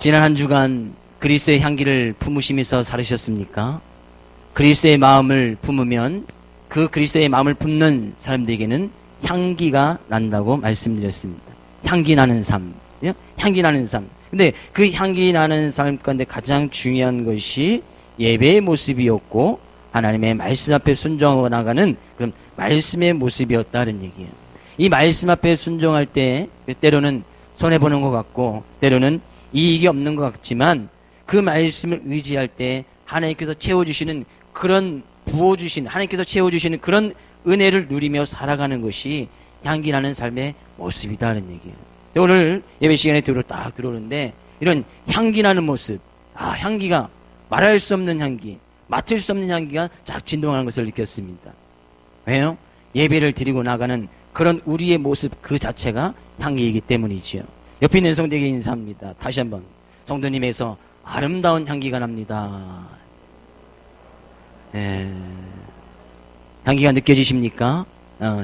지난 한 주간 그리스도의 향기를 품으시면서 살으셨습니까? 그리스도의 마음을 품으면 그 그리스도의 마음을 품는 사람들에게는 향기가 난다고 말씀드렸습니다. 향기 나는 삶. 향기 나는 삶. 근데 그 향기 나는 삶 가운데 가장 중요한 것이 예배의 모습이었고 하나님의 말씀 앞에 순종하고 나가는 그런 말씀의 모습이었다는 얘기예요. 이 말씀 앞에 순종할 때 때로는 손해보는 것 같고 때로는 이익이 없는 것 같지만 그 말씀을 의지할 때 하나님께서 채워주시는 그런 부어주시는 하나님께서 채워주시는 그런 은혜를 누리며 살아가는 것이 향기 나는 삶의 모습이다는 얘기예요. 오늘 예배 시간에 딱 들어오는데 이런 향기 나는 모습, 향기가 말할 수 없는 향기, 맡을 수 없는 향기가 쫙 진동하는 것을 느꼈습니다. 왜요? 예배를 드리고 나가는 그런 우리의 모습 그 자체가 향기이기 때문이지요. 옆에 있는 성도에게 인사합니다. 다시 한번 성도님에서 아름다운 향기가 납니다. 향기가 느껴지십니까?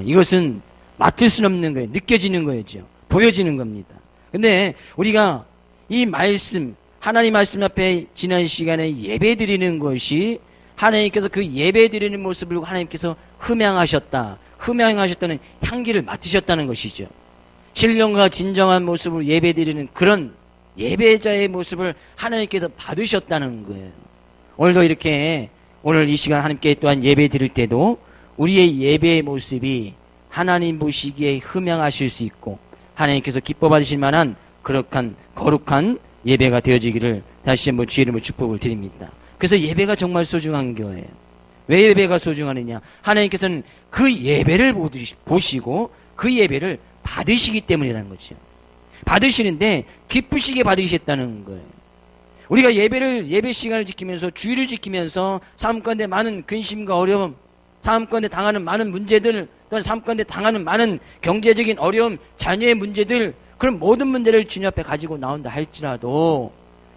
이것은 맡을 수 없는 거예요. 느껴지는 거죠. 보여지는 겁니다. 근데 우리가 이 말씀, 하나님 말씀 앞에 지난 시간에 예배 드리는 것이 하나님께서 그 예배 드리는 모습을 하나님께서 흠양하셨다는 향기를 맡으셨다는 것이죠. 신령과 진정한 모습으로 예배 드리는 그런 예배자의 모습을 하나님께서 받으셨다는 거예요. 오늘도 이렇게 오늘 이 시간 하나님께 또한 예배 드릴 때도 우리의 예배의 모습이 하나님 보시기에 흠양하실 수 있고 하나님께서 기뻐 받으실 만한 그렇한 거룩한 예배가 되어지기를 다시 한번 주의 이름으로 축복을 드립니다. 그래서 예배가 정말 소중한 거예요. 왜 예배가 소중하느냐? 하나님께서는 그 예배를 보시고 그 예배를 받으시기 때문이라는 거죠. 받으시는데 기쁘시게 받으셨다는 거예요. 우리가 예배 시간을 지키면서 주의를 지키면서 삶 가운데 많은 근심과 어려움, 삶 가운데 당하는 많은 문제들, 또한 삶 가운데 당하는 많은 경제적인 어려움, 자녀의 문제들, 그런 모든 문제를 주님 앞에 가지고 나온다 할지라도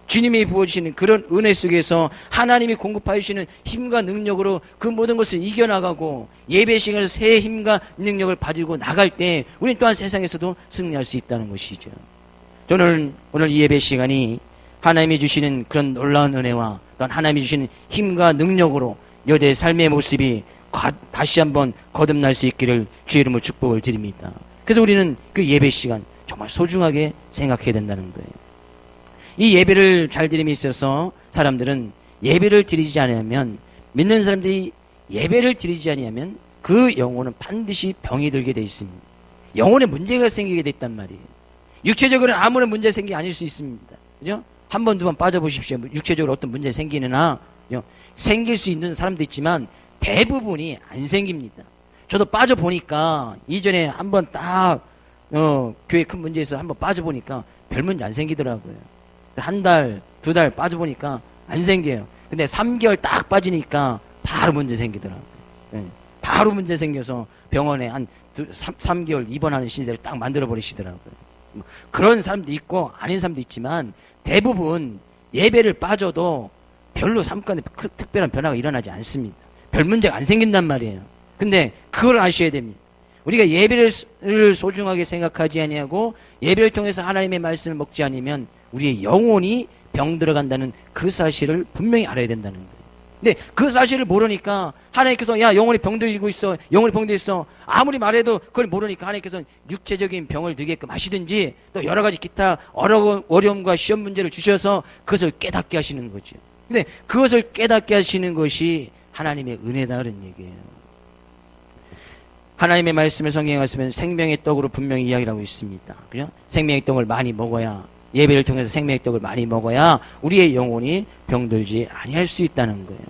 주님이 부어주시는 그런 은혜 속에서 하나님이 공급하여 주시는 힘과 능력으로 그 모든 것을 이겨나가고 예배 시간에서 새 힘과 능력을 가지고 나갈 때 우리는 또한 세상에서도 승리할 수 있다는 것이죠. 저는 오늘 이 예배 시간이 하나님이 주시는 그런 놀라운 은혜와 또한 하나님이 주시는 힘과 능력으로 여대의 삶의 모습이 다시 한번 거듭날 수 있기를 주의 이름으로 축복을 드립니다. 그래서 우리는 그 예배 시간 정말 소중하게 생각해야 된다는 거예요. 이 예배를 잘 드림에 있어서 사람들은 예배를 드리지 않으면, 믿는 사람들이 예배를 드리지 않으면 그 영혼은 반드시 병이 들게 돼 있습니다. 영혼에 문제가 생기게 돼 있단 말이에요. 육체적으로는 아무런 문제 생기지 않을 수 있습니다. 그죠? 한 번, 두 번 빠져보십시오. 육체적으로 어떤 문제 생기느나, 생길 수 있는 사람도 있지만 대부분이 안 생깁니다. 저도 빠져보니까 이전에 한번 딱 교회 큰 문제에서 한번 빠져보니까 별 문제 안 생기더라고요. 한 달, 두 달 빠져보니까 안 생겨요. 근데 3개월 딱 빠지니까 바로 문제 생기더라고요. 바로 문제 생겨서 병원에 한 3개월 입원하는 신세를 딱 만들어버리시더라고요. 그런 사람도 있고 아닌 사람도 있지만 대부분 예배를 빠져도 별로 삶 가운데 특별한 변화가 일어나지 않습니다. 별 문제가 안 생긴단 말이에요. 근데 그걸 아셔야 됩니다. 우리가 예배를 소중하게 생각하지 아니하고 예배를 통해서 하나님의 말씀을 먹지 않으면 우리의 영혼이 병 들어간다는 그 사실을 분명히 알아야 된다는 거예요. 근데 그 사실을 모르니까 하나님께서 야 영혼이 병들고 있어, 영혼이 병들어 있어 아무리 말해도 그걸 모르니까 하나님께서 육체적인 병을 들게끔 하시든지 또 여러 가지 기타 어려움과 시험 문제를 주셔서 그것을 깨닫게 하시는 거죠. 근데 그것을 깨닫게 하시는 것이 하나님의 은혜다 그런 얘기예요. 하나님의 말씀을 성경에 갔으면 생명의 떡으로 분명히 이야기를 하고 있습니다. 그죠? 생명의 떡을 많이 먹어야, 예배를 통해서 생명의 떡을 많이 먹어야 우리의 영혼이 병들지 아니할 수 있다는 거예요.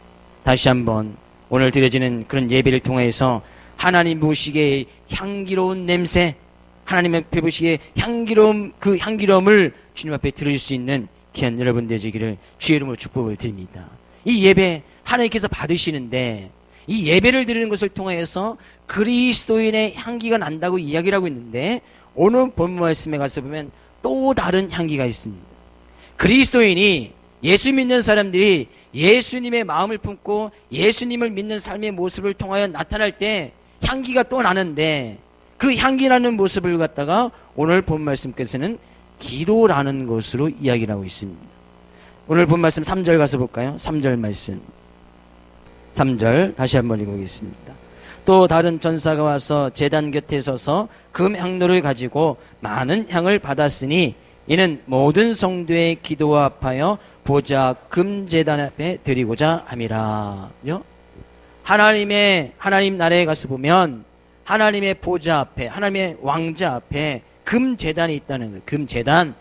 다시 한번 오늘 드려지는 그런 예배를 통해서 하나님 보시기에 향기로운 냄새, 하나님 앞에 보시기에 향기로움, 그 향기로움을 주님 앞에 들으실 수 있는 귀한 여러분 되시기를 주의 이름으로 축복을 드립니다. 이 예배 하나님께서 받으시는데 이 예배를 드리는 것을 통해서 그리스도인의 향기가 난다고 이야기를 하고 있는데 오늘 본문 말씀에 가서 보면 또 다른 향기가 있습니다. 그리스도인이 예수 믿는 사람들이 예수님의 마음을 품고 예수님을 믿는 삶의 모습을 통하여 나타날 때 향기가 또 나는데 그 향기 나는 모습을 갖다가 오늘 본 말씀께서는 기도라는 것으로 이야기를 하고 있습니다. 오늘 본 말씀 3절 가서 볼까요? 3절 말씀. 3절 다시 한번 읽어보겠습니다. 또 다른 전사가 와서 제단 곁에 서서 금 향로를 가지고 많은 향을 받았으니 이는 모든 성도의 기도와 합하여 보좌 금 제단 앞에 드리고자 함이라. 하나님 나라에 가서 보면 하나님의 보좌 앞에, 하나님의 왕자 앞에 금 제단이 있다는 거예요. 금 제단.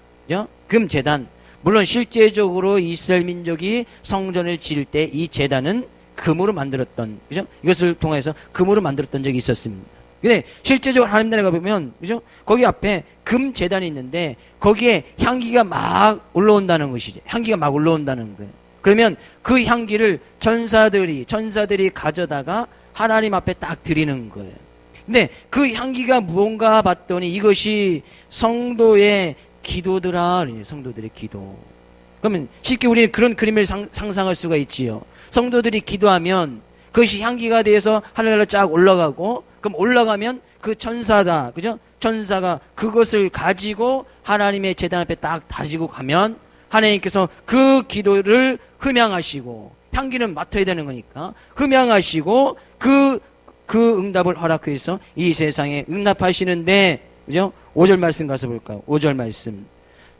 금 제단. 물론 실제적으로 이스라엘 민족이 성전을 지을 때 이 제단은 금으로 만들었던, 그죠? 이것을 통해서 금으로 만들었던 적이 있었습니다. 근데 실제적으로 하나님 나라에 가보면, 그죠? 거기 앞에 금 제단이 있는데 거기에 향기가 막 올라온다는 것이죠. 향기가 막 올라온다는 거예요. 그러면 그 향기를 천사들이 가져다가 하나님 앞에 딱 드리는 거예요. 근데 그 향기가 무언가 봤더니 이것이 성도의 기도더라. 성도들의 기도. 그러면 쉽게 우리는 그런 그림을 상상할 수가 있지요. 성도들이 기도하면 그것이 향기가 돼서 하늘나라로 쫙 올라가고, 그럼 올라가면 그 천사다, 그죠? 천사가 그것을 가지고 하나님의 제단 앞에 딱 다지고 가면 하나님께서 그 기도를 흠양하시고, 향기는 맡아야 되는 거니까 흠양하시고 그 응답을 허락해서 이 세상에 응답하시는데, 그죠? 5절 말씀 가서 볼까요? 5절 말씀.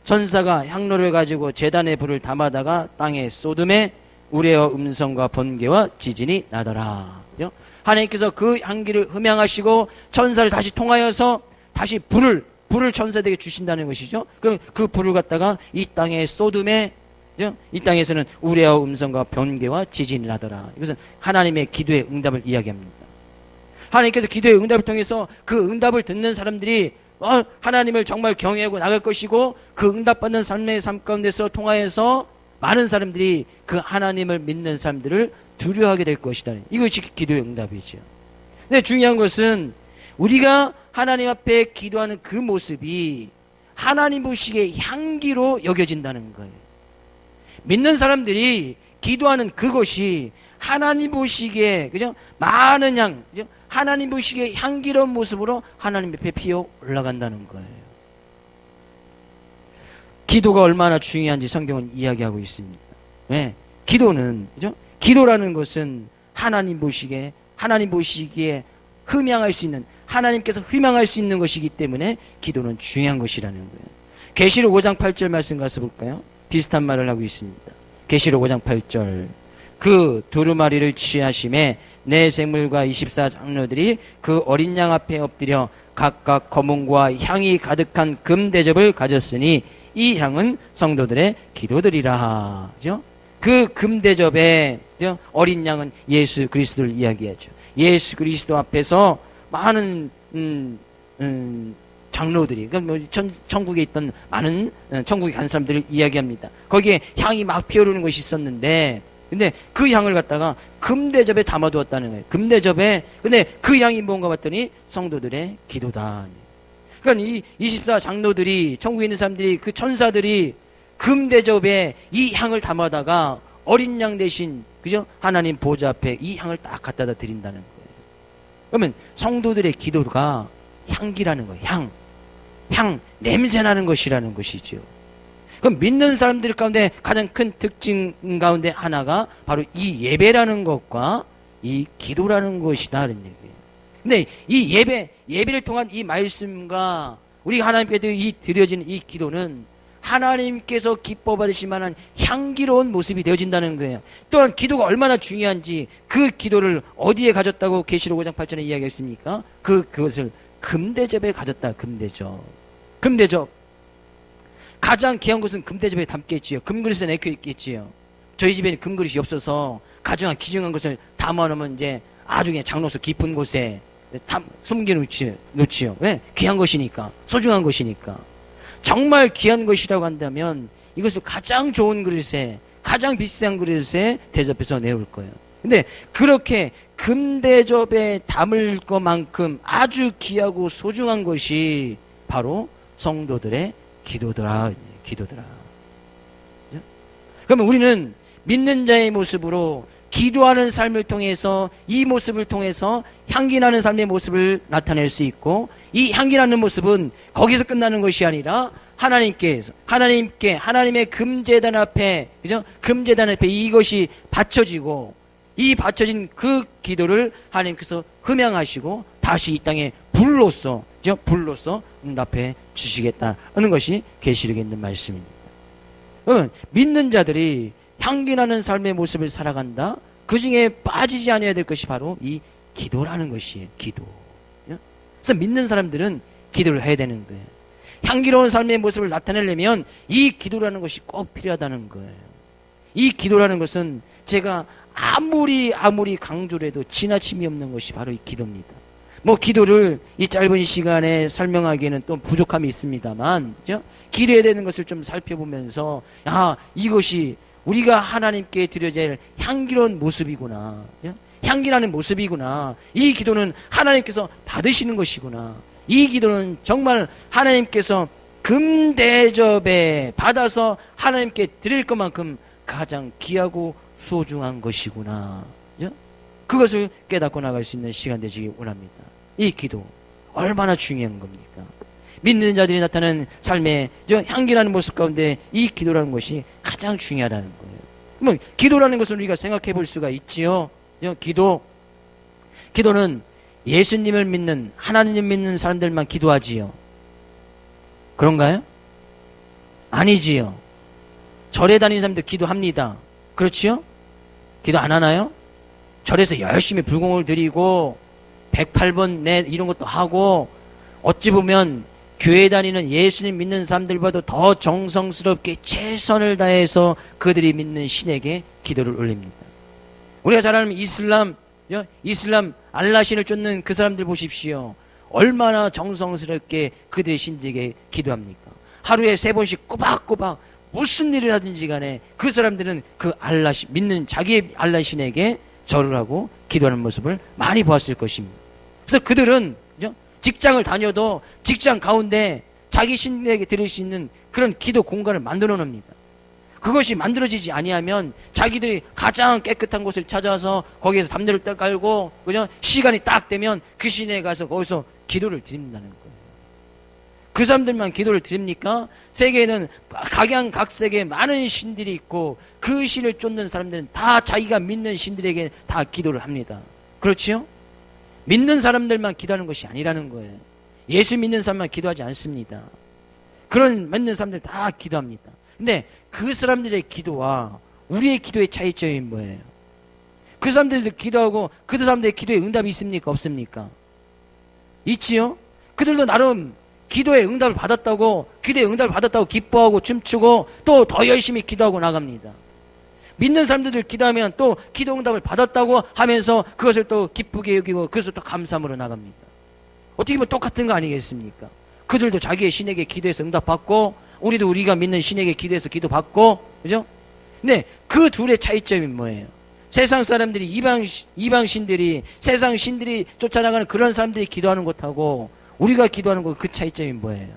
천사가 향로를 가지고 제단에 불을 담아다가 땅에 쏟음에 우레어 음성과 번개와 지진이 나더라. 그죠? 하나님께서 그 향기를 흠양하시고 천사를 다시 통하여서 다시 불을 천사들에게 주신다는 것이죠. 그럼 그 불을 갖다가 이 땅에 쏟음에, 그죠? 이 땅에서는 우레어 음성과 번개와 지진이 나더라. 이것은 하나님의 기도의 응답을 이야기합니다. 하나님께서 기도의 응답을 통해서 그 응답을 듣는 사람들이 하나님을 정말 경외하고 나갈 것이고, 그 응답받는 삶의 삶 가운데서 통하여서 많은 사람들이 그 하나님을 믿는 사람들을 두려워하게 될 것이다. 이것이 기도의 응답이죠. 근데 중요한 것은 우리가 하나님 앞에 기도하는 그 모습이 하나님 보시기에 향기로 여겨진다는 거예요. 믿는 사람들이 기도하는 그것이 하나님 보시기에, 그죠? 많은 향, 그죠? 하나님 보시기에 향기로운 모습으로 하나님 옆에 피어 올라간다는 거예요. 기도가 얼마나 중요한지 성경은 이야기하고 있습니다. 왜? 기도는, 그죠? 기도라는 것은 하나님 보시기에 흠양할 수 있는, 하나님께서 흠양할 수 있는 것이기 때문에 기도는 중요한 것이라는 거예요. 계시록 5장 8절 말씀 가서 볼까요? 비슷한 말을 하고 있습니다. 계시록 5장 8절. 그 두루마리를 취하심에 내 생물과 24장로들이 그 어린 양 앞에 엎드려 각각 검은과 향이 가득한 금 대접을 가졌으니 이 향은 성도들의 기도들이라. 그죠? 그 금 대접에 어린 양은 예수 그리스도를 이야기하죠. 예수 그리스도 앞에서 많은 장로들이, 그러니까 천국에 있던 많은 천국에 간 사람들을 이야기합니다. 거기에 향이 막 피어오르는 것이 있었는데, 근데 그 향을 갖다가 금대접에 담아두었다는 거예요. 금대접에. 근데 그 향이 뭔가 봤더니 성도들의 기도다. 그러니까 이 24장로들이, 천국에 있는 사람들이, 그 천사들이 금대접에 이 향을 담아다가 어린 양 대신, 그죠? 하나님 보좌 앞에 이 향을 딱 갖다 드린다는 거예요. 그러면 성도들의 기도가 향기라는 거예요. 향, 냄새 나는 것이라는 것이죠. 그럼 믿는 사람들 가운데 가장 큰 특징 가운데 하나가 바로 이 예배라는 것과 이 기도라는 것이다. 이런 얘기예요. 근데 이 예배를 통한 이 말씀과 우리 하나님께 드려지는 이 기도는 하나님께서 기뻐 받으실 만한 향기로운 모습이 되어진다는 거예요. 또한 기도가 얼마나 중요한지 그 기도를 어디에 가졌다고 계시록 5장 8절에 이야기했습니까? 그것을 금대접에 가졌다. 금대접. 가장 귀한 것은 금대접에 담겠지요. 금그릇에 내켜 있겠지요. 저희 집에는 금그릇이 없어서 가정한 귀중한 것을 담아놓으면 이제 아주 그냥 장로서 깊은 곳에 숨겨놓지요. 왜? 귀한 것이니까. 소중한 것이니까. 정말 귀한 것이라고 한다면 이것을 가장 좋은 그릇에, 가장 비싼 그릇에 대접해서 내올 거예요. 근데 그렇게 금대접에 담을 것만큼 아주 귀하고 소중한 것이 바로 성도들의 기도더라. 그러면 우리는 믿는 자의 모습으로 기도하는 삶을 통해서, 이 모습을 통해서 향기 나는 삶의 모습을 나타낼 수 있고, 이 향기 나는 모습은 거기서 끝나는 것이 아니라 하나님의 금제단 앞에, 그죠? 금제단 앞에 이것이 바쳐지고, 이 바쳐진 그 기도를 하나님께서 흠양하시고 다시 이 땅에 불로써, 그죠? 불로써 응답해 주시겠다는 것이 계시록에 있는 말씀입니다. 믿는 자들이 향기나는 삶의 모습을 살아간다. 그 중에 빠지지 않아야 될 것이 바로 이 기도라는 것이에요. 기도. 그래서 믿는 사람들은 기도를 해야 되는 거예요. 향기로운 삶의 모습을 나타내려면 이 기도라는 것이 꼭 필요하다는 거예요. 이 기도라는 것은 제가 아무리 강조를 해도 지나침이 없는 것이 바로 이 기도입니다. 기도를 이 짧은 시간에 설명하기에는 또 부족함이 있습니다만, 그죠? 기도해야 되는 것을 좀 살펴보면서, 이것이 우리가 하나님께 드려야 할 향기로운 모습이구나. 그죠? 향기나는 모습이구나. 이 기도는 하나님께서 받으시는 것이구나. 이 기도는 정말 하나님께서 금대접에 받아서 하나님께 드릴 것만큼 가장 귀하고 소중한 것이구나. 그죠? 그것을 깨닫고 나갈 수 있는 시간 되시기 원합니다. 이 기도 얼마나 중요한 겁니까? 믿는 자들이 나타나는 삶의 향기나는 모습 가운데 이 기도라는 것이 가장 중요하다는 거예요. 기도라는 것을 우리가 생각해 볼 수가 있지요. 기도는 예수님을 믿는, 하나님을 믿는 사람들만 기도하지요. 그런가요? 아니지요. 절에 다니는 사람들 기도합니다. 그렇지요? 기도 안 하나요? 절에서 열심히 불공을 드리고 108번 내 이런 것도 하고, 어찌 보면 교회 다니는 예수님 믿는 사람들보다도 더 정성스럽게 최선을 다해서 그들이 믿는 신에게 기도를 올립니다. 우리가 잘 아는 이슬람 알라신을 쫓는 그 사람들 보십시오. 얼마나 정성스럽게 그들의 신에게 기도합니까? 하루에 3번씩 꼬박꼬박 무슨 일을 하든지 간에 그 사람들은 그 알라신, 믿는 자기의 알라신에게 절을 하고 기도하는 모습을 많이 보았을 것입니다. 그래서 그들은 직장을 다녀도 직장 가운데 자기 신에게 드릴 수 있는 그런 기도 공간을 만들어 놉니다. 그것이 만들어지지 아니하면 자기들이 가장 깨끗한 곳을 찾아서 거기에서 담요를 딱 깔고, 그죠? 시간이 딱 되면 그 신에 가서 거기서 기도를 드린다는 거예요. 그 사람들만 기도를 드립니까? 세계에는 각양각색의 많은 신들이 있고 그 신을 쫓는 사람들은 다 자기가 믿는 신들에게 다 기도를 합니다. 그렇지요? 믿는 사람들만 기도하는 것이 아니라는 거예요. 예수 믿는 사람만 기도하지 않습니다. 그런 믿는 사람들 다 기도합니다. 근데 그 사람들의 기도와 우리의 기도의 차이점이 뭐예요? 그 사람들도 기도하고 그 사람들의 기도에 응답이 있습니까? 없습니까? 있지요? 그들도 나름 기도에 응답을 받았다고 기뻐하고 춤추고 또 더 열심히 기도하고 나갑니다. 믿는 사람들 기도하면 또 기도 응답을 받았다고 하면서 그것을 또 기쁘게 여기고 그것을 또 감사함으로 나갑니다. 어떻게 보면 똑같은 거 아니겠습니까? 그들도 자기의 신에게 기도해서 응답받고 우리도 우리가 믿는 신에게 기도해서 기도받고, 그죠? 근데 그 둘의 차이점이 뭐예요? 세상 사람들이 이방 신들이, 세상 신들이 쫓아나가는 그런 사람들이 기도하는 것하고 우리가 기도하는 것, 그 차이점이 뭐예요?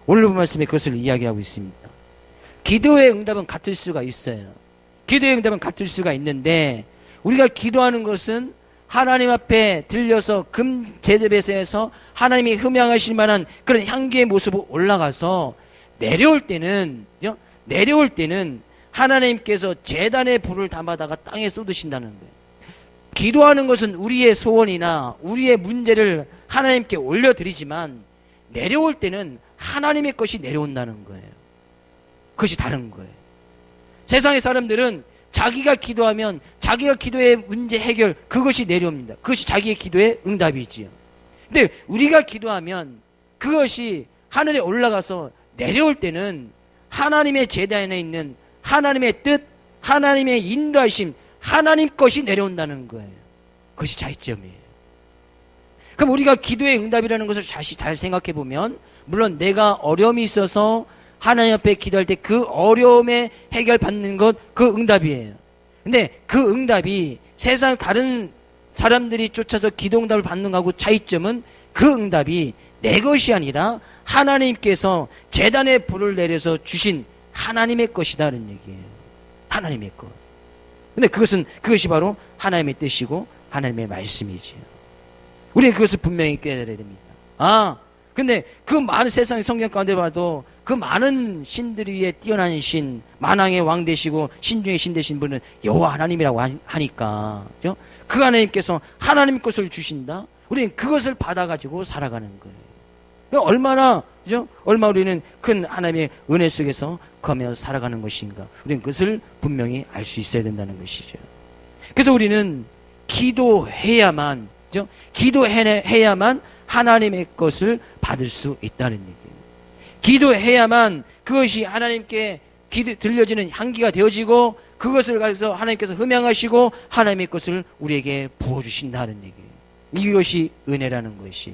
오늘 본 말씀에 그것을 이야기하고 있습니다. 기도의 응답은 같을 수가 있어요. 기도의 응답은 같을 수가 있는데, 우리가 기도하는 것은 하나님 앞에 들려서 금제접에서 하나님이 흠양하실 만한 그런 향기의 모습으로 올라가서 내려올 때는 하나님께서 제단의 불을 담아다가 땅에 쏟으신다는 거예요. 기도하는 것은 우리의 소원이나 우리의 문제를 하나님께 올려드리지만 내려올 때는 하나님의 것이 내려온다는 거예요. 그것이 다른 거예요. 세상의 사람들은 자기가 기도하면 자기가 기도의 문제 해결, 그것이 내려옵니다. 그것이 자기의 기도의 응답이지요. 근데 우리가 기도하면 그것이 하늘에 올라가서 내려올 때는 하나님의 제단에 있는 하나님의 뜻, 하나님의 인도하심, 하나님 것이 내려온다는 거예요. 그것이 차이점이에요. 그럼 우리가 기도의 응답이라는 것을 다시 잘 생각해 보면, 물론 내가 어려움이 있어서 하나님 앞에 기도할 때 그 어려움에 해결받는 것, 그 응답이에요. 근데 그 응답이 세상 다른 사람들이 쫓아서 기도 응답을 받는 거하고 차이점은 그 응답이 내 것이 아니라 하나님께서 제단에 불을 내려서 주신 하나님의 것이다라는 얘기예요. 하나님의 것. 근데 그것이 바로 하나님의 뜻이고 하나님의 말씀이지요. 우리는 그것을 분명히 깨달아야 됩니다. 근데 그 많은 세상 성경 가운데 봐도 그 많은 신들 위에 뛰어난 신, 만왕의 왕 되시고 신 중에 신 되신 분은 여호와 하나님이라고 하니까, 그죠? 그 하나님께서 하나님 것을 주신다? 우리는 그것을 받아가지고 살아가는 거예요. 얼마나, 그죠? 얼마 우리는 큰 하나님의 은혜 속에서 거하며 살아가는 것인가. 우리는 그것을 분명히 알 수 있어야 된다는 것이죠. 그래서 우리는 기도해야만, 그죠? 기도해야만 하나님의 것을 받을 수 있다는 얘기예요. 기도해야만 그것이 하나님께 들려지는 향기가 되어지고 그것을 가지고 하나님께서 흠양하시고 하나님의 것을 우리에게 부어주신다는 얘기예요. 이것이 은혜라는 것이,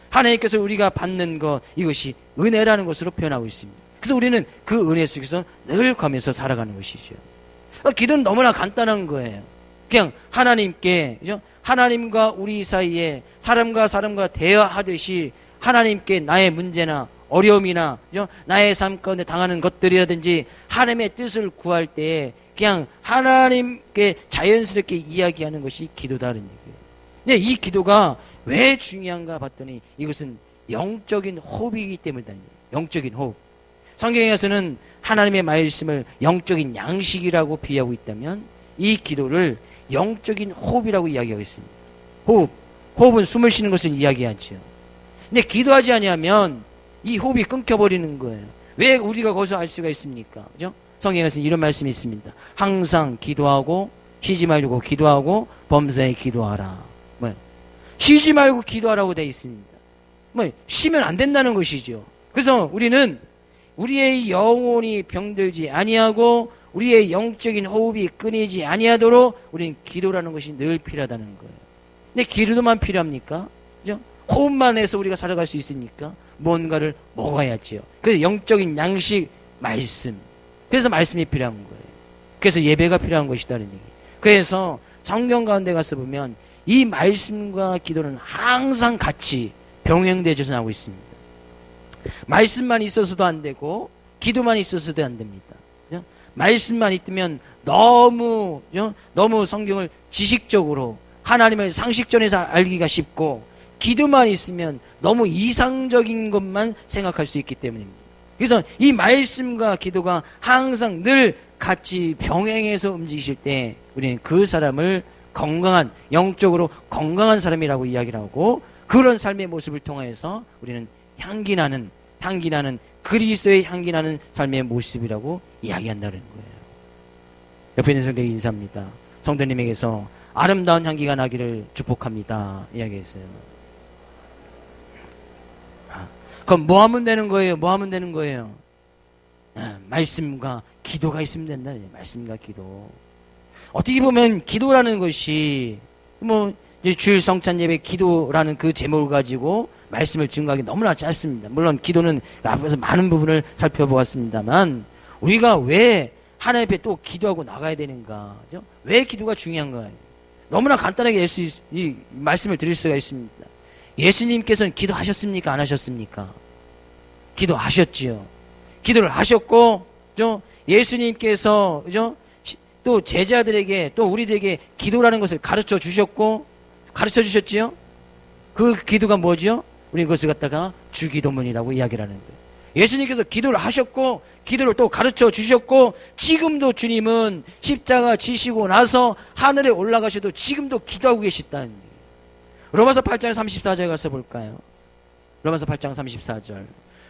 하나님께서 우리가 받는 것, 이것이 은혜라는 것으로 표현하고 있습니다. 그래서 우리는 그 은혜 속에서 늘 가면서 살아가는 것이죠. 기도는 너무나 간단한 거예요. 그냥 하나님께, 그죠? 하나님과 우리 사이에 사람과 사람과 대화하듯이 하나님께 나의 문제나 어려움이나, 그죠? 나의 삶 가운데 당하는 것들이라든지 하나님의 뜻을 구할 때에 그냥 하나님께 자연스럽게 이야기하는 것이 기도다는 얘기예요. 근데 이 기도가 왜 중요한가 봤더니 이것은 영적인 호흡이기 때문이다. 영적인 호흡. 성경에서는 하나님의 말씀을 영적인 양식이라고 비유하고 있다면 이 기도를 영적인 호흡이라고 이야기하고 있습니다. 호흡은 숨을 쉬는 것을 이야기하죠. 근데 기도하지 아니하면 이 호흡이 끊겨버리는 거예요. 왜 우리가 거기서 알 수가 있습니까? 그죠? 성경에서는 이런 말씀이 있습니다. 항상 기도하고 쉬지 말고 기도하고 범사에 기도하라. 쉬지 말고 기도하라고 되어 있습니다. 쉬면 안 된다는 것이죠. 그래서 우리는 우리의 영혼이 병들지 아니하고 우리의 영적인 호흡이 끊이지 아니하도록 우리는 기도라는 것이 늘 필요하다는 거예요. 근데 기도만 필요합니까? 그죠? 호흡만 해서 우리가 살아갈 수 있습니까? 뭔가를 먹어야지요. 그래서 영적인 양식, 말씀. 그래서 말씀이 필요한 거예요. 그래서 예배가 필요한 것이다는 얘기. 그래서 성경 가운데 가서 보면 이 말씀과 기도는 항상 같이 병행되어져 나오고 있습니다. 말씀만 있어서도 안 되고 기도만 있어서도 안 됩니다. 말씀만 있으면 너무 성경을 지식적으로 하나님을 상식전에서 알기가 쉽고, 기도만 있으면 너무 이상적인 것만 생각할 수 있기 때문입니다. 그래서 이 말씀과 기도가 항상 늘 같이 병행해서 움직이실 때 우리는 그 사람을 건강한, 영적으로 건강한 사람이라고 이야기를 하고, 그런 삶의 모습을 통해서 우리는 향기나는 그리스도의 향기나는 삶의 모습이라고 이야기한다는 거예요. 옆에 있는 성도에게 인사합니다. 성도님에게서 아름다운 향기가 나기를 축복합니다. 이야기했어요. 그럼 뭐 하면 되는 거예요? 말씀과 기도가 있으면 된다. 말씀과 기도. 어떻게 보면 기도라는 것이 주일 성찬 예배 기도라는 그 제목을 가지고 말씀을 증거하기 너무나 짧습니다. 물론 기도는 앞에서 많은 부분을 살펴보았습니다만, 우리가 왜 하나님 앞에 또 기도하고 나가야 되는가? 그죠? 왜 기도가 중요한가요? 너무나 간단하게 이 말씀을 드릴 수가 있습니다. 예수님께서는 기도하셨습니까? 안 하셨습니까? 기도하셨지요. 기도를 하셨고, 그죠? 예수님께서, 그죠? 또 제자들에게, 또 우리들에게 기도라는 것을 가르쳐 주셨지요? 그 기도가 뭐지요? 우리 그것을 갖다가 주기도문이라고 이야기를 하는 거예요. 예수님께서 기도를 하셨고, 기도를 또 가르쳐 주셨고, 지금도 주님은 십자가 지시고 나서 하늘에 올라가셔도 지금도 기도하고 계시다는 얘기예요. 로마서 8장 34절 가서 볼까요? 로마서 8장 34절.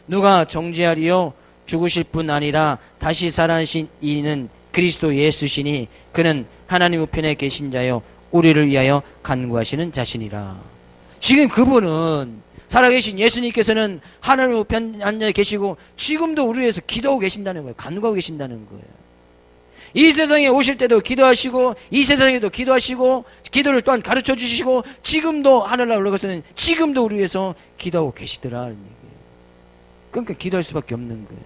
누가 정죄하리요? 죽으실 뿐 아니라 다시 살아나신 이는 그리스도 예수시니 그는 하나님 우편에 계신 자요 우리를 위하여 간구하시는 자신이라. 지금 그분은, 살아계신 예수님께서는 하나님 우편 앉아 계시고 지금도 우리를 위해서 기도하고 계신다는 거예요. 간구하고 계신다는 거예요. 이 세상에 오실 때도 기도하시고, 이 세상에도 기도하시고, 기도를 또한 가르쳐 주시고, 지금도 하늘나라 올라가서는 지금도 우리 위해서 기도하고 계시더라는 얘기예요. 그러니까 기도할 수밖에 없는 거예요.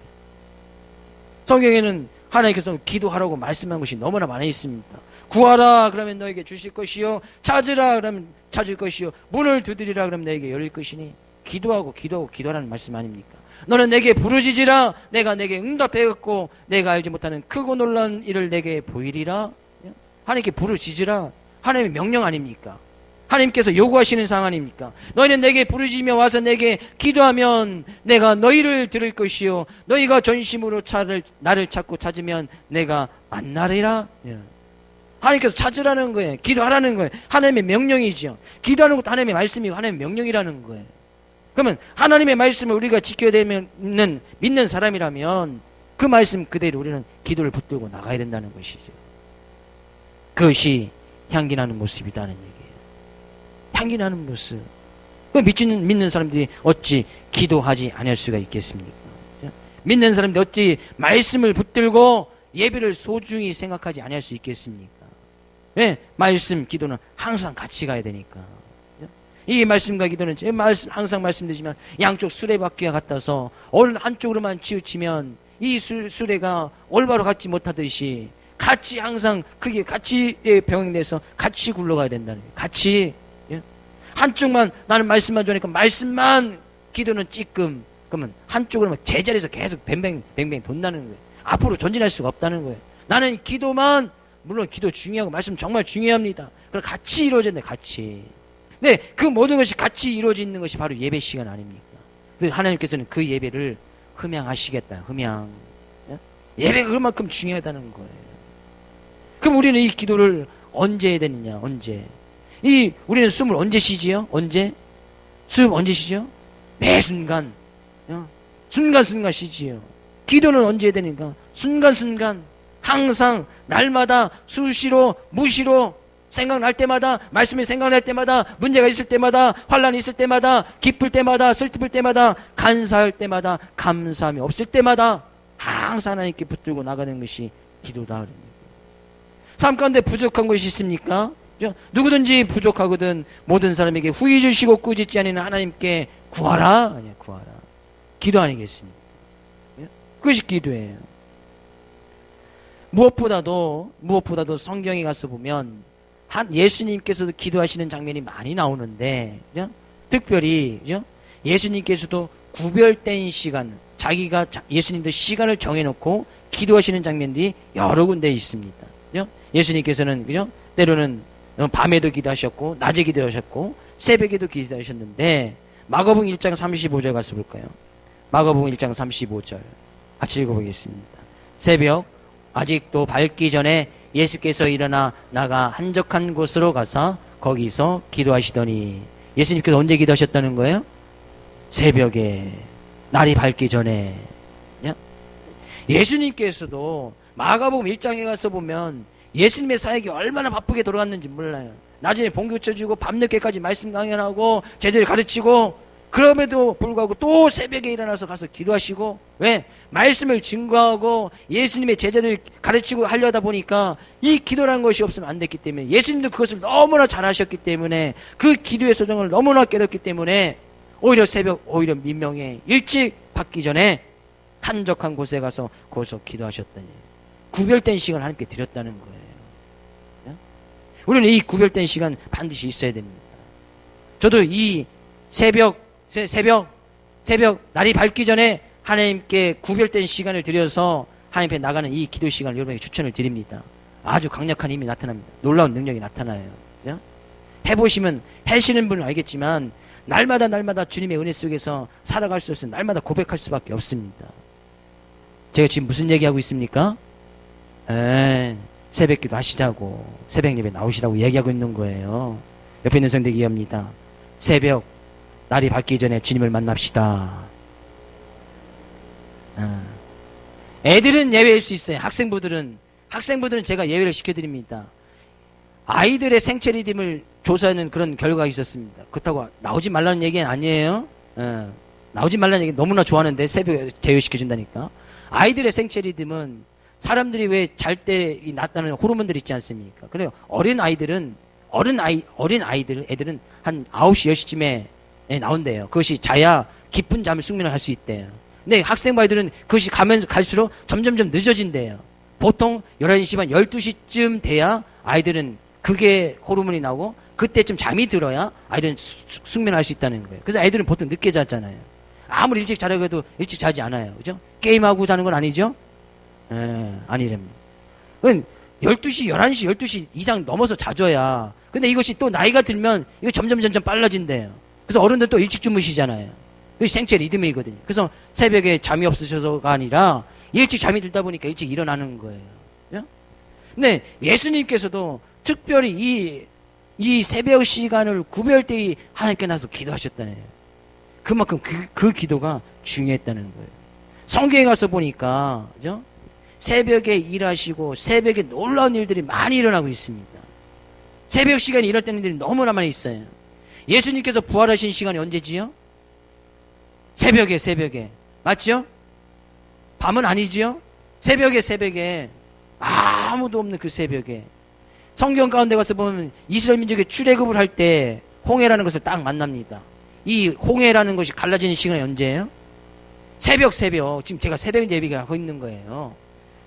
성경에는 하나님께서 기도하라고 말씀한 것이 너무나 많이 있습니다. 구하라 그러면 너에게 주실 것이요, 찾으라 그러면 찾을 것이요, 문을 두드리라 그러면 너에게 열릴 것이니, 기도하라는 말씀 아닙니까? 너는 내게 부르짖으라 내가 내게 응답하였고 내가 알지 못하는 크고 놀라운 일을 내게 보이리라. 하나님께 부르짖으라, 하나님의 명령 아닙니까? 하나님께서 요구하시는 상황 아닙니까? 너희는 내게 부르짖으며 와서 내게 기도하면 내가 너희를 들을 것이요 너희가 전심으로 나를 찾고 찾으면 내가 만나리라. 하나님께서 찾으라는 거예요. 기도하라는 거예요. 하나님의 명령이죠. 기도하는 것도 하나님의 말씀이고 하나님의 명령이라는 거예요. 그러면 하나님의 말씀을 우리가 지켜야 되는 믿는 사람이라면 그 말씀 그대로 우리는 기도를 붙들고 나가야 된다는 것이죠. 그것이 향기나는 모습이라는 얘기예요. 향기나는 모습. 그 믿는 사람들이 어찌 기도하지 않을 수가 있겠습니까? 믿는 사람들이 어찌 말씀을 붙들고 예배를 소중히 생각하지 않을 수 있겠습니까? 왜? 말씀, 기도는 항상 같이 가야 되니까. 이 말씀과 기도는 항상 말씀드리지만 양쪽 수레바퀴와 같아서 어느 한쪽으로만 치우치면 이 수레가 올바로 갖지 못하듯이 같이 항상 그게 같이 병행돼서 같이 굴러가야 된다는 거예요. 같이. 한쪽만 나는 말씀만 좋아하니까 말씀만 기도는 찌끔 그러면 한쪽으로만 제자리에서 계속 뱅뱅 돈다는 거예요. 앞으로 전진할 수가 없다는 거예요. 나는 기도만 물론 기도 중요하고 말씀 정말 중요합니다. 그럼 같이 이루어진다. 같이. 네, 그 모든 것이 같이 이루어지는 것이 바로 예배 시간 아닙니까? 하나님께서는 그 예배를 흠양하시겠다. 흠양. 예배가 그만큼 중요하다는 거예요. 그럼 우리는 이 기도를 언제 해야 되느냐? 언제? 우리는 숨을 언제 쉬지요? 언제? 숨 언제 쉬죠? 매 순간. 순간순간 쉬지요. 기도는 언제 해야 되니까? 순간순간. 항상 날마다 수시로 무시로 생각날 때마다 말씀이 생각날 때마다 문제가 있을 때마다 환란이 있을 때마다 기쁠 때마다 슬플 때마다 간사할 때마다 감사함이 없을 때마다 항상 하나님께 붙들고 나가는 것이 기도다. 삶 가운데 부족한 것이 있습니까? 누구든지 부족하거든 모든 사람에게 후히 주시고 꾸짖지 아니는 하나님께 구하라. 아니야, 구하라. 기도 아니겠습니까? 그것이 기도예요. 무엇보다도 성경에 가서 보면 예수님께서도 기도하시는 장면이 많이 나오는데, 그죠? 특별히, 그죠? 예수님께서도 구별된 시간, 예수님도 시간을 정해놓고 기도하시는 장면들이 여러 군데 있습니다. 그죠? 예수님께서는, 그죠? 때로는 밤에도 기도하셨고, 낮에 기도하셨고, 새벽에도 기도하셨는데, 마가복음 1장 35절 가서 볼까요? 마가복음 1장 35절. 같이 읽어보겠습니다. 새벽, 아직도 밝기 전에 예수께서 일어나 나가 한적한 곳으로 가서 거기서 기도하시더니 예수님께서 언제 기도하셨다는 거예요? 새벽에 날이 밝기 전에. 예수님께서도 마가복음 1장에 가서 보면 예수님의 사역이 얼마나 바쁘게 돌아갔는지 몰라요. 낮에 봉교 쳐주고 밤늦게까지 말씀 강연하고 제자들 가르치고 그럼에도 불구하고 또 새벽에 일어나서 가서 기도하시고 왜? 말씀을 증거하고 예수님의 제자들 가르치고 하려다 보니까 이 기도라는 것이 없으면 안 됐기 때문에 예수님도 그것을 너무나 잘하셨기 때문에 그 기도의 소정을 너무나 깨닫기 때문에 오히려 민명에 일찍 받기 전에 한적한 곳에 가서 거기서 기도하셨더니 구별된 시간을 하나님께 드렸다는 거예요. 우리는 이 구별된 시간 반드시 있어야 됩니다. 저도 이 새벽 날이 밝기 전에 하나님께 구별된 시간을 들여서 하나님 앞에 나가는 이 기도 시간을 여러분에게 추천을 드립니다. 아주 강력한 힘이 나타납니다. 놀라운 능력이 나타나요. 해보시면 하시는 분은 알겠지만 날마다 주님의 은혜 속에서 살아갈 수 없어요. 날마다 고백할 수밖에 없습니다. 제가 지금 무슨 얘기하고 있습니까? 새벽기도 하시자고 새벽 예배 나오시라고 얘기하고 있는 거예요. 옆에 있는 성도 얘기합니다. 새벽 날이 밝기 전에 주님을 만납시다. 애들은 예외일 수 있어요. 학생부들은 제가 예외를 시켜드립니다. 아이들의 생체 리듬을 조사하는 그런 결과가 있었습니다. 그렇다고 나오지 말라는 얘기는 아니에요. 나오지 말라는 얘기 너무나 좋아하는데 새벽에 제외시켜준다니까. 아이들의 생체 리듬은 사람들이 왜 잘 때 나타나는 호르몬들 있지 않습니까? 그래요. 어린 애들은 한 9시, 10시쯤에 나온대요. 그것이 자야 깊은 잠을 숙면을 할 수 있대요. 근데 학생부 아이들은 그것이 갈수록 점점점 늦어진대요. 보통 11시 반, 12시쯤 돼야 아이들은 그게 호르몬이 나오고 그때쯤 잠이 들어야 아이들은 숙면할 수 있다는 거예요. 그래서 아이들은 보통 늦게 자잖아요. 아무리 일찍 자려고 해도 일찍 자지 않아요. 그죠? 게임하고 자는 건 아니죠? 아니랍니다. 12시, 11시, 12시 이상 넘어서 자줘야 근데 이것이 또 나이가 들면 이거 점점 빨라진대요. 그래서 어른들 또 일찍 주무시잖아요. 그게 생체 리듬이거든요. 그래서 새벽에 잠이 없으셔서가 아니라 일찍 잠이 들다 보니까 일찍 일어나는 거예요. 근데 예수님께서도 특별히 이 새벽 시간을 구별되이 하나님께 나서 기도하셨다네요. 그만큼 그 기도가 중요했다는 거예요. 성경에 가서 보니까, 그죠? 새벽에 일하시고 새벽에 놀라운 일들이 많이 일어나고 있습니다. 새벽 시간에 일어나는 일들이 너무나 많이 있어요. 예수님께서 부활하신 시간이 언제지요? 새벽에. 맞죠? 밤은 아니지요? 새벽에. 아무도 없는 그 새벽에. 성경 가운데 가서 보면 이스라엘 민족의 출애굽을 할 때 홍해라는 것을 딱 만납니다. 이 홍해라는 것이 갈라지는 시간이 언제예요? 새벽. 지금 제가 새벽 예비가 하고 있는 거예요.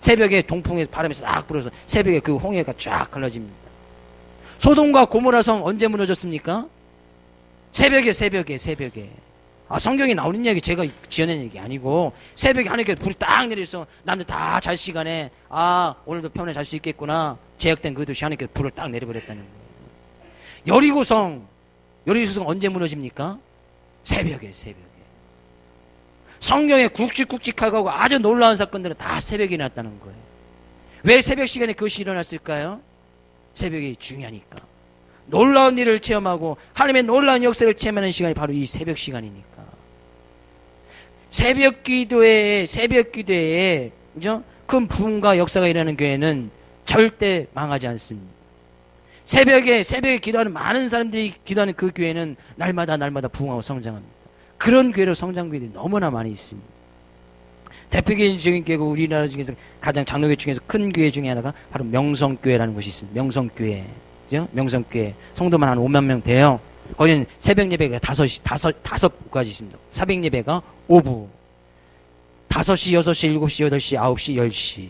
새벽에 동풍에 바람이 싹 불어서 새벽에 그 홍해가 쫙 갈라집니다. 소돔과 고모라 성 언제 무너졌습니까? 새벽에. 성경에 나오는 이야기 제가 지어낸 얘기 아니고 새벽에 하나님께서 불이 딱 내려서 남들 다 잘 시간에 오늘도 편안히 잘 수 있겠구나 제약된 그 도시 하나님께서 불을 딱 내려버렸다는 거예요. 여리고성 언제 무너집니까? 새벽에. 성경에 굵직굵직하고 아주 놀라운 사건들은 다 새벽에 났다는 거예요. 왜 새벽 시간에 그것이 일어났을까요? 새벽이 중요하니까. 놀라운 일을 체험하고 하나님의 놀라운 역사를 체험하는 시간이 바로 이 새벽 시간이니까. 새벽 기도에 그죠? 큰 부흥과 역사가 일어나는 교회는 절대 망하지 않습니다. 새벽에 기도하는 많은 사람들이 기도하는 그 교회는 날마다 부흥하고 성장합니다. 그런 교회로 성장교회들이 너무나 많이 있습니다. 대표적인 교회가 우리나라 중에서 가장 장로교 중에서 큰 교회 중에 하나가 바로 명성교회라는 곳이 있습니다. 명성교회. 그죠? 명성교회. 성도만 한 5만 명 돼요. 거기는 새벽 예배가 다섯 가지 있습니다. 새벽 예배가 오후. 5시, 6시, 7시, 8시, 9시, 10시.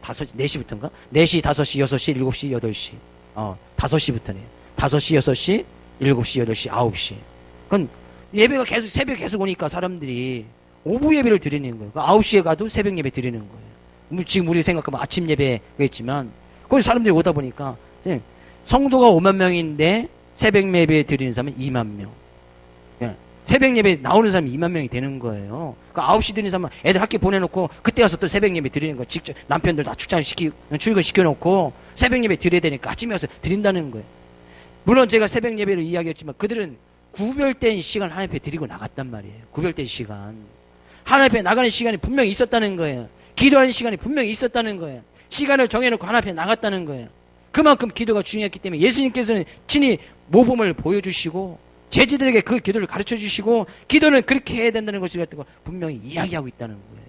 4시부터인가? 4시, 5시, 6시, 7시, 8시. 5시부터네요. 5시, 6시, 7시, 8시, 9시. 그건 예배가 새벽 계속 오니까 사람들이 오후 예배를 드리는 거예요. 9시에 가도 새벽 예배 드리는 거예요. 지금 우리 생각하면 아침 예배겠지만, 거기 사람들이 오다 보니까, 성도가 5만 명인데, 새벽 예배 드리는 사람은 2만 명. 새벽 예배 나오는 사람이 2만 명이 되는 거예요. 그러니까 9시 드리는 사람은 애들 학교 보내놓고, 그때 와서 또 새벽 예배 드리는 거, 직접 남편들 다 출근시켜놓고, 새벽 예배 드려야 되니까 아침에 와서 드린다는 거예요. 물론 제가 새벽 예배를 이야기했지만, 그들은 구별된 시간 하나님 앞에 드리고 나갔단 말이에요. 구별된 시간. 하나님 앞에 나가는 시간이 분명히 있었다는 거예요. 기도하는 시간이 분명히 있었다는 거예요. 시간을 정해놓고 하나님 앞에 나갔다는 거예요. 그만큼 기도가 중요했기 때문에 예수님께서는 친히 모범을 보여주시고 제자들에게 그 기도를 가르쳐 주시고 기도는 그렇게 해야 된다는 것을 갖다가 분명히 이야기하고 있다는 거예요.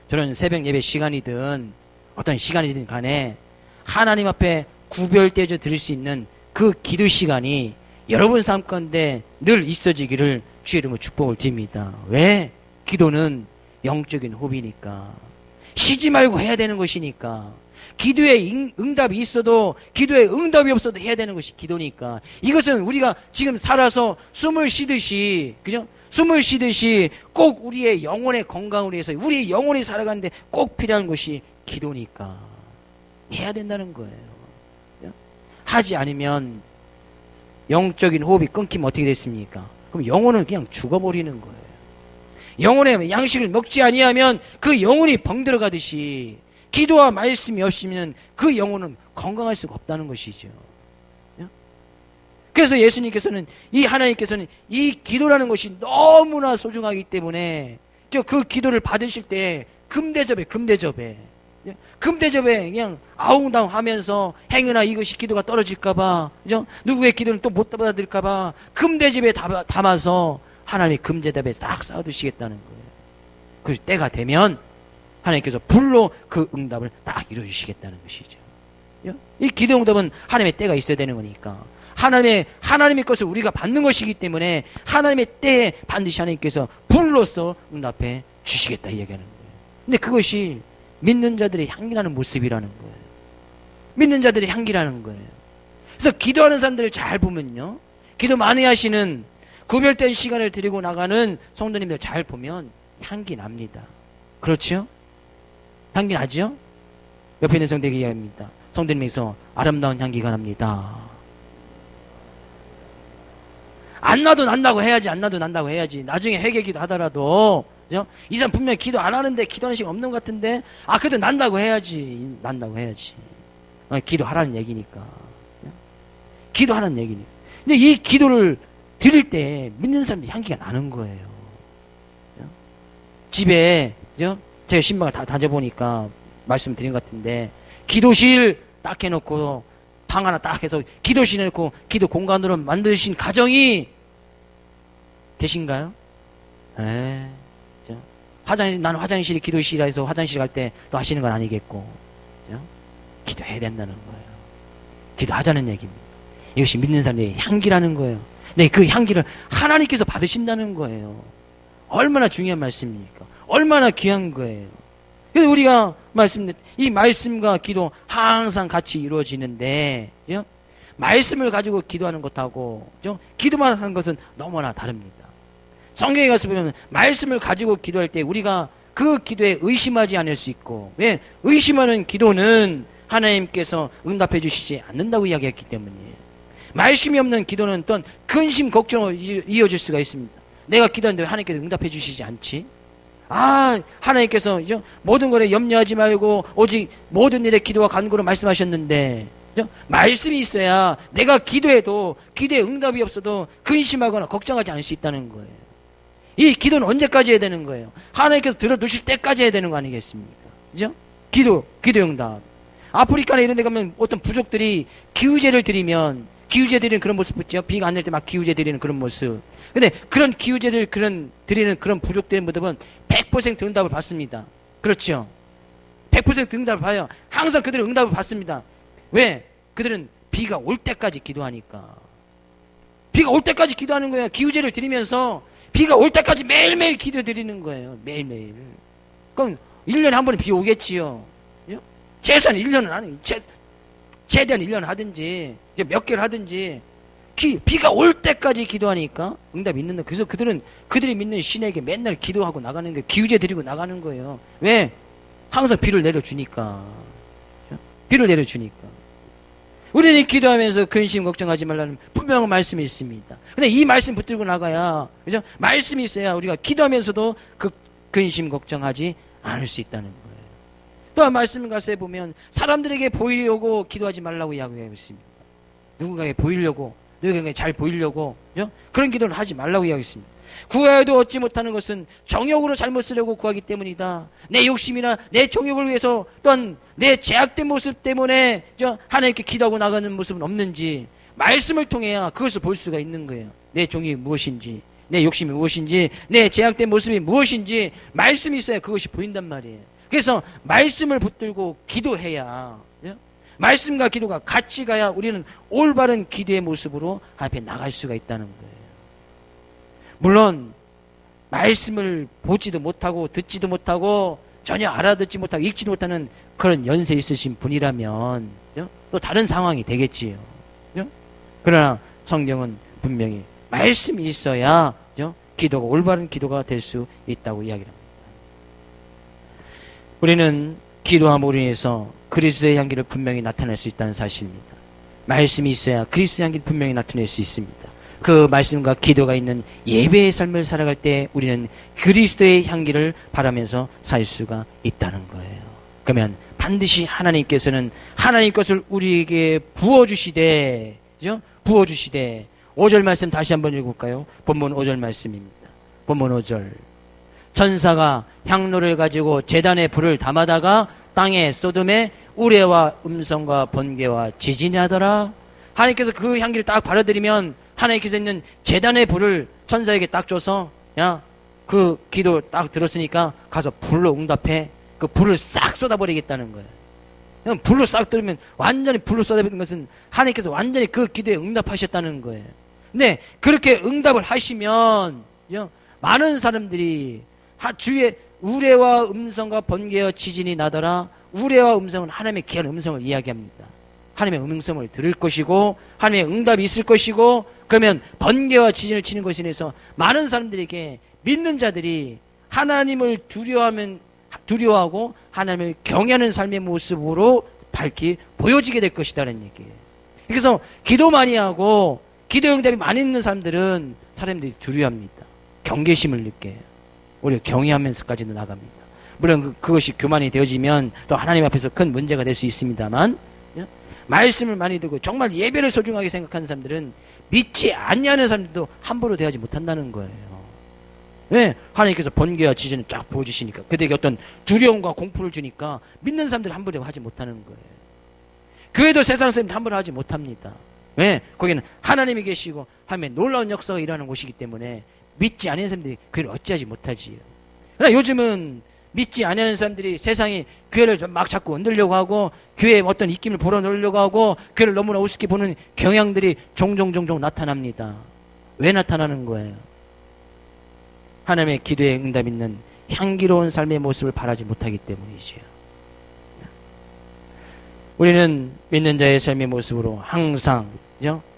저는 새벽 예배 시간이든 어떤 시간이든 간에 하나님 앞에 구별되어져 드릴 수 있는 그 기도 시간이 여러분 삶 가운데 늘 있어지기를 주의 이름으로 축복을 드립니다. 왜? 기도는 영적인 호흡이니까. 쉬지 말고 해야 되는 것이니까. 기도에 응답이 있어도 기도에 응답이 없어도 해야 되는 것이 기도니까. 이것은 우리가 지금 살아서 숨을 쉬듯이, 그죠? 숨을 쉬듯이 꼭 우리의 영혼의 건강을 위해서 우리의 영혼이 살아가는데 꼭 필요한 것이 기도니까. 해야 된다는 거예요. 하지 않으면 영적인 호흡이 끊기면 어떻게 됐습니까? 그럼 영혼은 그냥 죽어버리는 거예요. 영혼의 양식을 먹지 아니하면 그 영혼이 벙들어가듯이 기도와 말씀이 없으면 그 영혼은 건강할 수가 없다는 것이죠. 그래서 예수님께서는 하나님께서는 이 기도라는 것이 너무나 소중하기 때문에 그 기도를 받으실 때 금대접에 그냥 아웅다웅 하면서 행여나 이것이 기도가 떨어질까봐, 그죠? 누구의 기도는 또 못 받아들일까봐 금대접에 담아서 하나님의 금대접에 딱 쌓아두시겠다는 거예요. 그 때가 되면 하나님께서 불로 그 응답을 딱 이루어주시겠다는 것이죠. 이 기도 응답은 하나님의 때가 있어야 되는 거니까. 하나님의 것을 우리가 받는 것이기 때문에 하나님의 때에 반드시 하나님께서 불로서 응답해 주시겠다 이야기하는 거예요. 근데 그것이 믿는 자들의 향기라는 모습이라는 거예요. 믿는 자들의 향기라는 거예요. 그래서 기도하는 사람들을 잘 보면요. 기도 많이 하시는 구별된 시간을 드리고 나가는 성도님들 잘 보면 향기 납니다. 그렇죠? 향기 나죠? 옆에 있는 성도에게 이야기합니다. 성도님에게서 아름다운 향기가 납니다. 안 나도 난다고 해야지, 안 나도 난다고 해야지. 나중에 회개기도 하더라도, 그죠? 이 사람 분명히 기도 안 하는데, 기도하는 시간 없는 것 같은데, 그래도 난다고 해야지. 난다고 해야지. 기도하라는 얘기니까. 기도하라는 얘기니까. 근데 이 기도를 드릴 때 믿는 사람들이 향기가 나는 거예요. 집에, 그죠? 제가 신방을 다 다녀보니까 말씀드린 것 같은데, 기도실 딱 해놓고, 방 하나 딱 해서 기도실 해놓고, 기도 공간으로 만드신 가정이 계신가요? 나는 화장실이 기도실이라 해서 화장실 갈 때 또 하시는 건 아니겠고, 그죠? 기도해야 된다는 거예요. 기도하자는 얘기입니다. 이것이 믿는 사람들의 향기라는 거예요. 네, 그 향기를 하나님께서 받으신다는 거예요. 얼마나 중요한 말씀입니까? 얼마나 귀한 거예요. 그래서 우리가 이 말씀과 기도 항상 같이 이루어지는데, 그죠? 말씀을 가지고 기도하는 것하고, 그죠? 기도만 하는 것은 너무나 다릅니다. 성경에 가서 보면 말씀을 가지고 기도할 때 우리가 그 기도에 의심하지 않을 수 있고, 왜? 의심하는 기도는 하나님께서 응답해 주시지 않는다고 이야기했기 때문이에요. 말씀이 없는 기도는 또한 근심, 걱정으로 이어질 수가 있습니다. 내가 기도하는데 하나님께서 응답해 주시지 않지? 하나님께서 모든 것에 염려하지 말고 오직 모든 일에 기도와 간구로 말씀하셨는데, 그죠? 말씀이 있어야 내가 기도해도 기도에 응답이 없어도 근심하거나 걱정하지 않을 수 있다는 거예요. 이 기도는 언제까지 해야 되는 거예요? 하나님께서 들어두실 때까지 해야 되는 거 아니겠습니까? 그죠? 기도 응답. 아프리카나 이런 데 가면 어떤 부족들이 기우제를 드리면, 기우제 드리는 그런 모습 있죠? 비가 안 낼 때 막 기우제 드리는 그런 모습. 근데 그런 기우제를 드리는 그런 부족들의 모습은 100% 응답을 받습니다. 그렇죠? 100% 응답을 봐요. 항상 그들은 응답을 받습니다. 왜? 그들은 비가 올 때까지 기도하니까. 비가 올 때까지 기도하는 거예요. 기우제를 드리면서 비가 올 때까지 매일매일 기도 드리는 거예요. 매일매일. 그럼 1년에 한 번은 비 오겠지요. 최소한 1년은 아니, 최대한 1년 하든지, 몇 개를 하든지, 비가 올 때까지 기도하니까 응답이 있는다. 그래서 그들이 믿는 신에게 맨날 기도하고 나가는 게 기우제 드리고 나가는 거예요. 왜? 항상 비를 내려주니까. 비를 내려주니까. 우리는 기도하면서 근심 걱정하지 말라는 분명한 말씀이 있습니다. 근데 이 말씀 붙들고 나가야, 그죠? 말씀이 있어야 우리가 기도하면서도 그 근심 걱정하지 않을 수 있다는 거예요. 또한 말씀을 가서 보면 사람들에게 보이려고 기도하지 말라고 이야기하고 있습니다. 누군가에게 보이려고, 누군가에게 잘 보이려고, 그죠? 그런 기도는 하지 말라고 이야기했습니다. 구하여도 얻지 못하는 것은 정욕으로 잘못 쓰려고 구하기 때문이다. 내 욕심이나 내 정욕을 위해서 또한 내 제약된 모습 때문에 하나님께 기도하고 나가는 모습은 없는지 말씀을 통해야 그것을 볼 수가 있는 거예요. 내 정욕이 무엇인지, 내 욕심이 무엇인지, 내 제약된 모습이 무엇인지 말씀이 있어야 그것이 보인단 말이에요. 그래서 말씀을 붙들고 기도해야, 말씀과 기도가 같이 가야 우리는 올바른 기도의 모습으로 앞에 나갈 수가 있다는 거예요. 물론 말씀을 보지도 못하고 듣지도 못하고 전혀 알아듣지 못하고 읽지도 못하는 그런 연세 있으신 분이라면 또 다른 상황이 되겠지요. 그러나 성경은 분명히 말씀이 있어야 기도가 올바른 기도가 될 수 있다고 이야기합니다. 우리는 기도함으로 인해서 그리스도의 향기를 분명히 나타낼 수 있다는 사실입니다. 말씀이 있어야 그리스도의 향기를 분명히 나타낼 수 있습니다. 그 말씀과 기도가 있는 예배의 삶을 살아갈 때 우리는 그리스도의 향기를 바라면서 살 수가 있다는 거예요. 그러면 반드시 하나님께서는 하나님 것을 우리에게 부어주시되, 그죠? 부어주시되, 5절 말씀 다시 한번 읽어볼까요? 본문 5절 말씀입니다. 본문 5절. 천사가 향로를 가지고 제단에 불을 담아다가 땅에 쏟음에 우레와 음성과 번개와 지진이 하더라. 하나님께서 그 향기를 딱 발라드리면 하나님께서 있는 제단의 불을 천사에게 딱 줘서, 야, 그 기도 딱 들었으니까 가서 불로 응답해. 그 불을 싹 쏟아버리겠다는 거예요. 그냥 불로 싹 들으면 완전히 불로 쏟아버리는 것은 하나님께서 완전히 그 기도에 응답하셨다는 거예요. 근데 그렇게 응답을 하시면 많은 사람들이 주의 우레와 음성과 번개와 지진이 나더라. 우레와 음성은 하나님의 귀한 음성을 이야기합니다. 하나님의 음성을 들을 것이고 하나님의 응답이 있을 것이고, 그러면 번개와 지진을 치는 것에 대해서 많은 사람들에게, 믿는 자들이 하나님을 두려워하고 하나님을 경외하는 삶의 모습으로 밝히 보여지게 될 것이다는 얘기예요. 그래서 기도 많이 하고 기도 응답이 많이 있는 사람들은 사람들이 두려워합니다. 경계심을 느껴요. 오히려 경외하면서까지도 나갑니다. 물론 그것이 교만이 되어지면 또 하나님 앞에서 큰 문제가 될 수 있습니다만, 말씀을 많이 듣고 정말 예배를 소중하게 생각하는 사람들은 믿지 아니하는 사람들도 함부로 대하지 못한다는 거예요. 왜? 하나님께서 번개와 지진을 쫙 보여주시니까 그들에게 어떤 두려움과 공포를 주니까 믿는 사람들은 함부로 하지 못하는 거예요. 교회도 세상 사람들 함부로 하지 못합니다. 왜? 거기는 하나님이 계시고 하나님의 놀라운 역사가 일어나는 곳이기 때문에 믿지 않는 사람들이 교회를 어찌하지 못하지요. 그러나 요즘은 믿지 않는 사람들이 세상이 교회를 막 자꾸 흔들려고 하고 교회에 어떤 입김을 불어넣으려고 하고 교회를 너무나 우습게 보는 경향들이 종종 나타납니다. 왜 나타나는 거예요? 하나님의 기도에 응답 있는 향기로운 삶의 모습을 바라지 못하기 때문이지요. 우리는 믿는 자의 삶의 모습으로 항상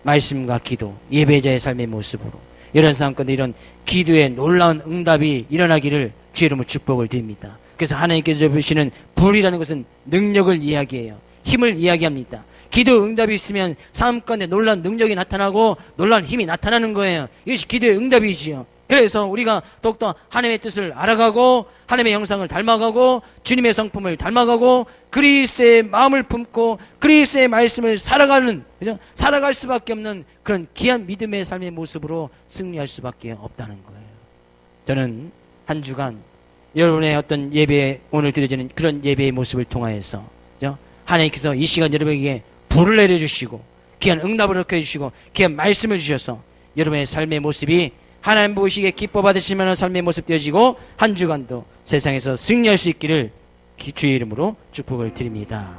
말씀과 기도, 예배자의 삶의 모습으로 이런 상황 가운데 이런 기도의 놀라운 응답이 일어나기를 주의 이름으로 축복을 드립니다. 그래서 하나님께서 주시는 불이라는 것은 능력을 이야기해요. 힘을 이야기합니다. 기도 응답이 있으면 삶 가운데 놀라운 능력이 나타나고 놀라운 힘이 나타나는 거예요. 이것이 기도의 응답이지요. 그래서 우리가 더욱더 하나님의 뜻을 알아가고 하나님의 형상을 닮아가고 주님의 성품을 닮아가고 그리스도의 마음을 품고 그리스도의 말씀을 살아가는, 그죠? 살아갈 수밖에 없는 그런 귀한 믿음의 삶의 모습으로 승리할 수밖에 없다는 거예요. 저는 한 주간 여러분의 어떤 예배, 오늘 드려지는 그런 예배의 모습을 통하여서, 그죠? 하나님께서 이 시간 여러분에게 불을 내려주시고 귀한 응답을 이렇게 해주시고 귀한 말씀을 주셔서 여러분의 삶의 모습이 하나님 보시기에 기뻐 받으시면 삶의 모습 되어지고 한 주간도 세상에서 승리할 수 있기를 주의 이름으로 축복을 드립니다.